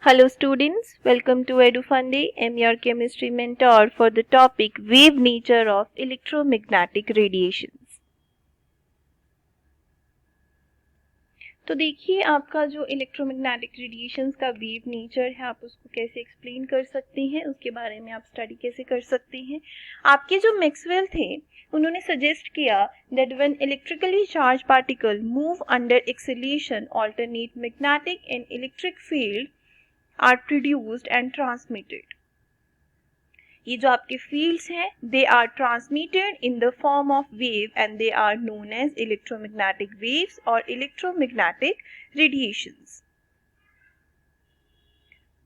Hello students, welcome to EduFunday. I'm your chemistry mentor for the topic wave nature of electromagnetic radiations. तो देखिए आपका जो electromagnetic radiations का wave nature है, आप उसको कैसे एक्सप्लेन कर सकते हैं, उसके बारे में आप स्टडी कैसे कर सकते हैं। आपके जो मैक्सवेल थे उन्होंने सजेस्ट किया that when electrically charge particle move under acceleration alternate magnetic and electric field are produced and transmitted. ये जो आपके फील्ड्स हैं they are transmitted in the form of wave and they are known as electromagnetic waves और electromagnetic radiations.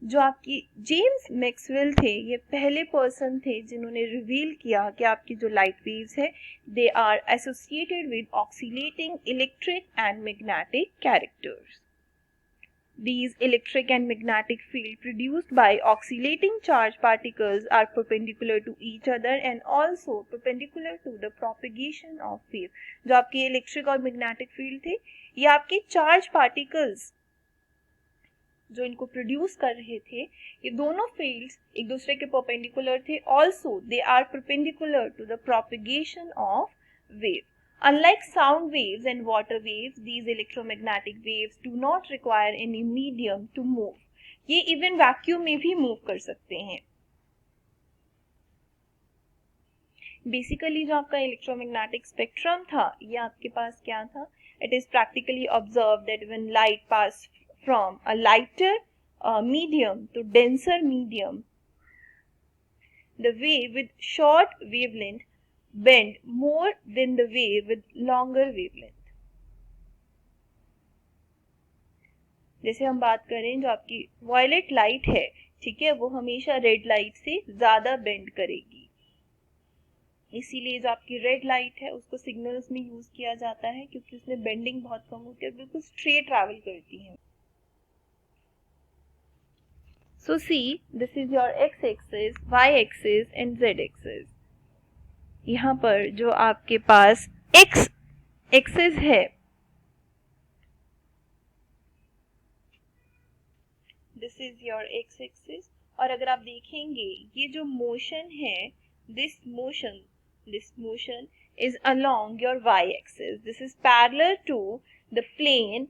जो आपकी James Maxwell थे ये पहले पर्सन थे जिन्होंने रिवील किया कि आपकी जो लाइट वेव्स है they are associated with oscillating electric and magnetic characters. These electric and magnetic field produced by oscillating charged particles are perpendicular to each other and also perpendicular to the propagation of wave. जो आपके electric और magnetic field थे ये आपके charge particles जो इनको produce कर रहे थे ये दोनों फील्ड्स एक दूसरे के परपेंडिकुलर थे, also they are perpendicular to the propagation of wave. Unlike sound waves and water waves, these electromagnetic waves do not require any medium to move. ये even vacuum में भी move कर सकते हैं. बेसिकली जो आपका इलेक्ट्रोमैग्नेटिक स्पेक्ट्रम था ये आपके पास क्या था? It is practically observed that when light pass from a lighter medium to denser medium, the wave with short wavelength bend more than the wave with longer wavelength. जैसे हम बात करें जो आपकी वायलेट लाइट है, ठीक है, वो हमेशा रेड लाइट से ज्यादा बेंड करेगी, इसीलिए जो आपकी रेड लाइट है उसको सिग्नल्स में यूज किया जाता है क्योंकि उसमें बेंडिंग बहुत कम होती है, बिल्कुल स्ट्रेट ट्रैवल करती है. So see, this is your x-axis, y-axis and z-axis. यहाँ पर जो आपके पास x एक्सिस है this is your x axis, और अगर आप देखेंगे ये जो मोशन है this motion is along your y axis. This is parallel to the plane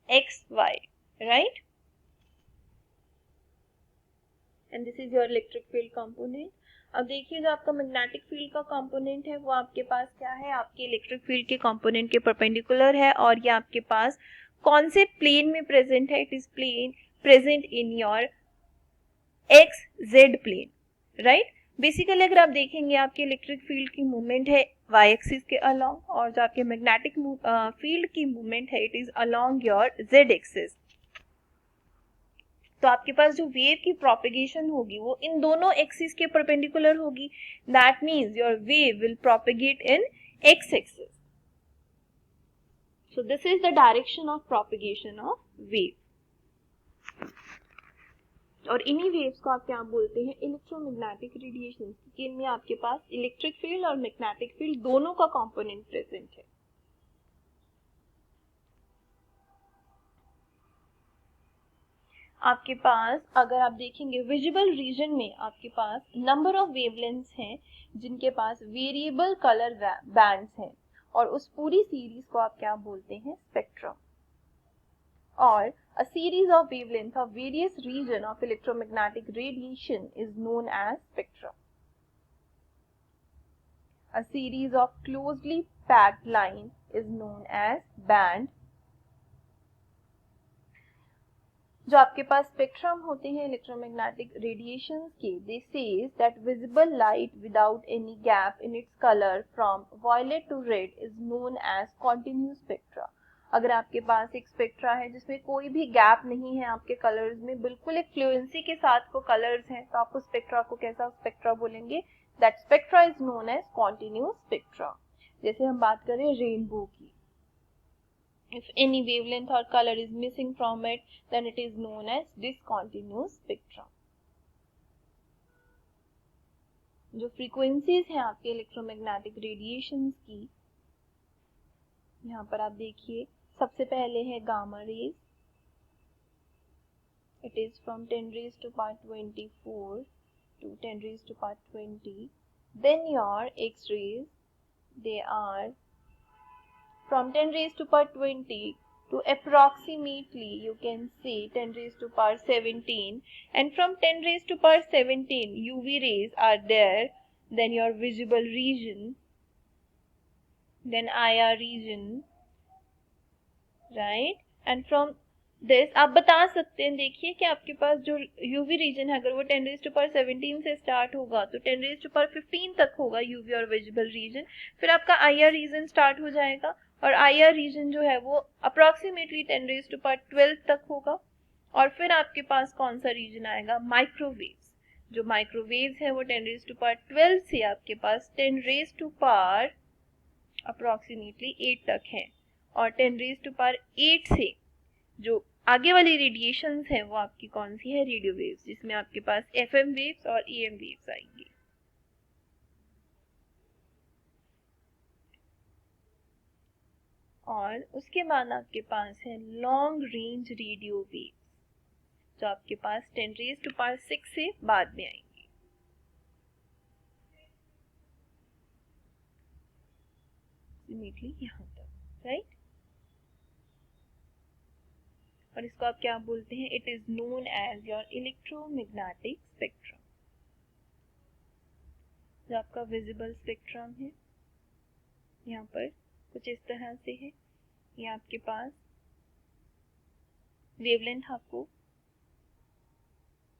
xy, right? And this is your electric field component. अब देखिए जो आपका मैग्नेटिक फील्ड का कंपोनेंट है वो आपके पास क्या है? आपके इलेक्ट्रिक फील्ड के कंपोनेंट के परपेंडिकुलर है और ये आपके पास कौन से प्लेन में प्रेजेंट है? It is plane present in your X Z plane, right? Basically अगर आप देखेंगे आपके इलेक्ट्रिक फील्ड की मूवमेंट है वाई एक्सिस के अलोंग और जो आपके मैग्नेटिक फील्ड की मूवमेंट है it is along your Z axis. तो आपके पास जो वेव की प्रोपेगेशन होगी वो इन दोनों एक्सिस के परपेंडिकुलर होगी. That means your wave will propagate in x axis. So this is the direction of propagation of wave. और इन्हीं वेव्स को आप क्या बोलते हैं? इलेक्ट्रोमैग्नेटिक रेडिएशन, क्योंकि इनमें आपके पास इलेक्ट्रिक फील्ड और मैग्नेटिक फील्ड दोनों का कंपोनेंट प्रेजेंट है. आपके पास अगर आप देखेंगे विजिबल रीजन में आपके पास नंबर ऑफ वेवलेंथ्स हैं जिनके पास वेरिएबल कलर बैंड्स हैं और उस पूरी सीरीज को आप क्या बोलते हैं? स्पेक्ट्रम. और a series of wavelengths of various region of electromagnetic radiation is known as spectrum. A series of closely packed lines is known as band. जो आपके पास स्पेक्ट्रम होते हैं इलेक्ट्रोमैग्नेटिक रेडिएशंस के, they says that visible light without any gap in its colour from violet to red is known as continuous spectra. अगर आपके पास एक spectra है जिसमें कोई भी गैप नहीं है आपके कलर्स में, बिल्कुल एक फ्लुएंसी के साथ वो कलर्स हैं, तो आप उस स्पेक्ट्रा को कैसा स्पेक्ट्रा बोलेंगे? That spectra is known as continuous spectra. जैसे हम बात करें रेनबो की, if any wavelength or color is missing from it then it is known as discontinuous spectrum. जो फ्रीक्वेंसीज हैं आपके इलेक्ट्रोमैग्नेटिक रेडिएशंस की, यहाँ पर आप देखिए सबसे पहले है gamma rays, it is from 10 raised to power 24 to 10 raised to power 20. Then your X-rays, they are from 10 raised to power 20 to approximately, you can say, 10 raised to power 17. And from 10 raised to power 17, UV rays are there. Then your visible region, then IR region, right? And from this आप बता सकते हैं, देखिए कि आपके पास जो UV reason है, अगर वो 10 रेज़ टू पावर 17 से स्टार्ट होगा तो 10 रेज़ टू पावर 15 तक होगा यूवी और विजिबल रीजन. फिर आपका आईआर रीजन स्टार्ट हो जाएगा और आईआर रीजन जो है वो अप्रोक्सीमेटली 10 रेज़ टू पावर 12 तक होगा. और फिर आपके पास कौन सा रीजन आएगा? माइक्रोवेव्स. जो माइक्रोवेव्स है वो 10 रेज़ टू पावर 12 से आपके पास 10 रेज़ टू पावर अप्रोक्सीमेटली 8 तक है. और 10 रेज़ टू पावर 8 से जो आगे वाली रेडिएशंस है वो आपकी कौन सी है? रेडियो वेव्स, जिसमें आपके पास एफएम वेव्स और एएम वेव्स आएंगी. और उसके बाद आपके पास है लॉन्ग रेंज रेडियो वेव्स, जो आपके पास 10 रेज़ टू पावर 6 से बाद में आएंगी. यहाँ तक, राइट? और इसको आप क्या बोलते हैं? It is known as your electromagnetic spectrum. जो आपका विजिबल स्पेक्ट्रम है यहाँ पर कुछ इस तरह से है. ये आपके पास वेवलेंथ आपको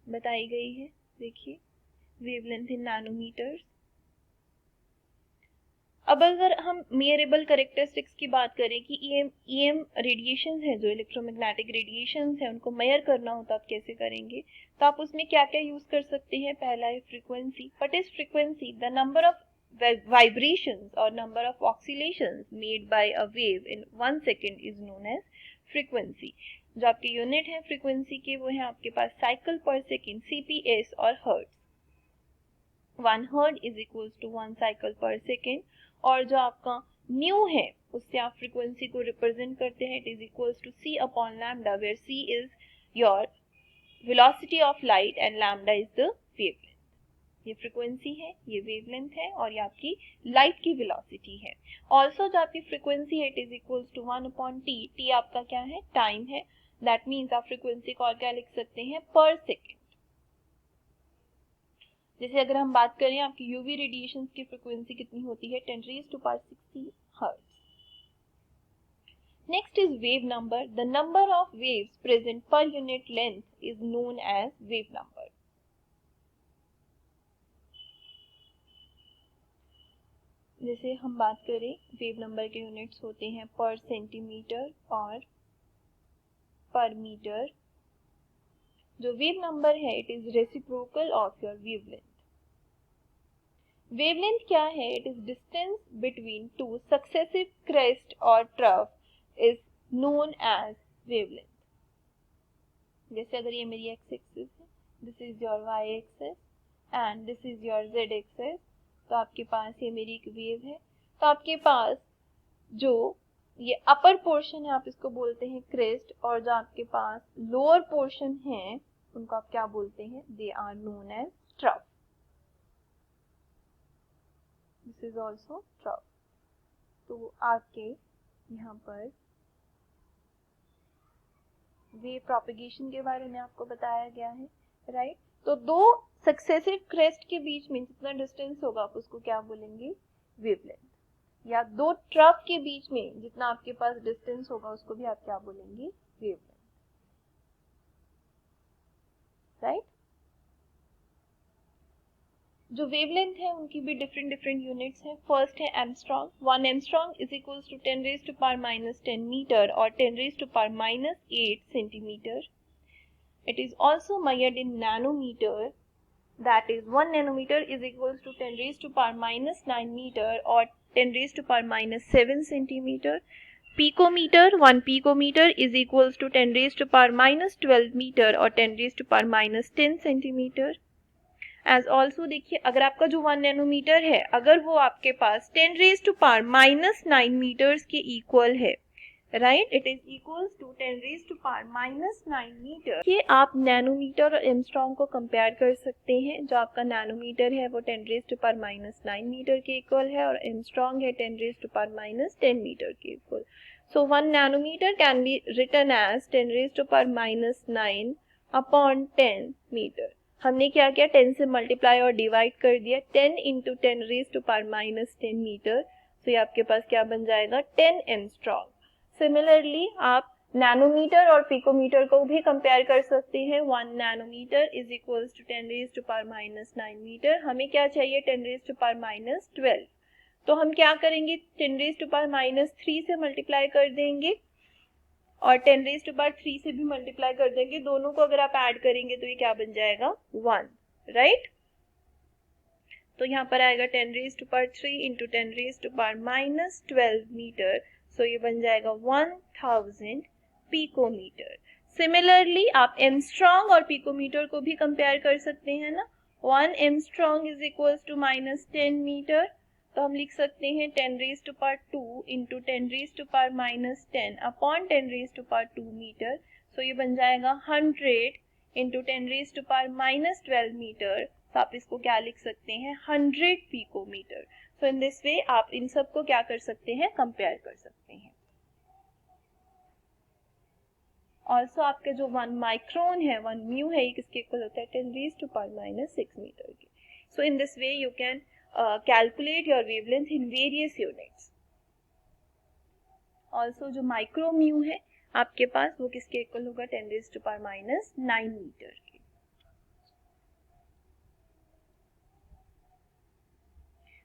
बताई गई है. देखिए वेवलेंथ इन नैनोमीटर्स. अब अगर हम मेयरेबल कैरेक्टरिस्टिक्स की बात करें कि ईएम रेडिएशंस है, जो इलेक्ट्रोमैग्नेटिक रेडिएशंस है, उनको मेजर करना हो तो आप कैसे करेंगे? तो आप उसमें क्या क्या यूज कर सकते हैं? पहला है frequency. What is frequency? The number of vibrations or number of oscillations made by a wave in 1 second is known as frequency. जो आपके यूनिट है फ्रीक्वेंसी के वो है आपके पास साइकिल पर सेकेंड, CPS और hertz. 1 hertz is equals to 1 cycle per second. और जो आपका न्यू है उससे आप फ्रीक्वेंसी को रिप्रेजेंट करते हैं. It is equals to c upon lambda, where c is your velocity of light and lambda is the wavelength. ये फ्रीक्वेंसी है, ये वेवलेंथ है और ये आपकी लाइट की वेलोसिटी है. ऑल्सो जो आपकी फ्रीक्वेंसी है it is equals to 1 upon t. t आपका क्या है? टाइम है. दैट मीन्स आप फ्रीक्वेंसी को और क्या लिख सकते हैं? पर सेकेंड. जैसे अगर हम बात करें आपकी यूवी रेडिएशन की फ्रीक्वेंसी कितनी होती है? 10 raise to power 60 hertz. Next is wave number. The number of waves present per unit length is known as wave number. जैसे हम बात करें वेव नंबर के यूनिट्स होते हैं पर सेंटीमीटर और पर मीटर. जो वेव नंबर है it is reciprocal of your wavelength. Wavelength क्या है? It is distance between two successive crest और trough is known as wavelength. जैसे अगर ये मेरी एक्स एक्सिस है, this is your Y axis and this is your Z axis, तो आपके पास ये मेरी एक वेव है. तो आपके पास जो ये अपर पोर्शन है आप इसको बोलते हैं क्रेस्ट, और जो आपके पास लोअर पोर्शन है उनको आप क्या बोलते हैं? They are known as trough. This is also trough. तो आपके यहाँ पर वेव प्रोपेगेशन के बारे में आपको बताया गया है, राइट? तो दो सक्सेसिव क्रेस्ट के बीच में जितना डिस्टेंस होगा आप उसको क्या बोलेंगे? वेवलेंथ. या दो ट्रफ के बीच में जितना आपके पास डिस्टेंस होगा उसको भी आप क्या बोलेंगे? Wavelength, right? जो वेवलेंथ है उनकी भी डिफरेंट यूनिट्स हैं. फर्स्ट है angstrom. 1 angstrom is equals to 10 raise to power minus 10 metre और 10 raise to power minus 8 centimetre. It is also measured in nanometer, that is 1 nanometer is equals to 10 raised to power minus 9 meter or 10 raised to power minus 7 centimeter. Picometer, 1 picometer is equals to 10 raised to power minus 12 meter or 10 raised to power minus 10 centimeter. As also देखिए अगर आपका जो 1 nanometre है अगर वो आपके पास 10 raise to power minus 9 metres के इक्वल है, right, it is equals to 10⁻⁻⁹ metre. ये आप नैनोमीटर और एंगस्ट्रॉम को कंपेयर कर सकते हैं। जो आपका नैनोमीटर है वो 10⁻⁹ मीटर के इक्वल है और एंगस्ट्रॉम है 10⁻⁻10 मीटर के equal. So 1 nanometre can be written as 10⁻⁹ upon 10 metre. हमने क्या किया, 10 से मल्टीप्लाई और डिवाइड कर दिया, 10 इंटू 10⁻⁻10 मीटर। तो ये आपके पास क्या बन जाएगा, 10 एंगस्ट्रॉम। सिमिलरली आप नैनोमीटर और पिकोमीटर को भी कंपेयर कर सकते हैं। 1 nanometre is equals to 10⁻⁹ metre. हमें क्या चाहिए, 10⁻12। तो हम क्या करेंगे, 10⁻³ से मल्टीप्लाई कर देंगे और 10⁻³ से भी मल्टीप्लाई कर देंगे। दोनों को अगर आप ऐड करेंगे तो ये क्या बन जाएगा, 1, राइट। तो यहाँ पर आएगा 10⁻³ इंटू 10⁻12 मीटर। सो ये बन जाएगा 1000 पिकोमीटर। सिमिलरली आप एंगस्ट्रॉम और पिकोमीटर को भी कंपेयर कर सकते हैं ना। 1 angstrom is equals to -10 metre. तो हम लिख सकते हैं 10⁻² इंटू 10⁻⁻10 अपॉन 10⁻² मीटर। सो ये बन जाएगा 100 इंटू 10⁻12 मीटर। तो आप इसको क्या लिख सकते हैं, 100 पिकोमीटर। सो इन दिस वे आप इन सब को क्या कर सकते हैं, कंपेयर कर सकते हैं। ऑल्सो आपके जो 1 माइक्रोन है, 1 म्यू है, ये किसके इक्वल होता है, 10⁻⁻6 मीटर के। So in this way you can calculate your wavelength in various units. Also जो माइक्रो म्यू है आपके पास, वो किसके इक्वल होगा, 10⁻⁹ मीटर के।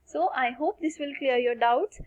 So I hope this will clear your doubts.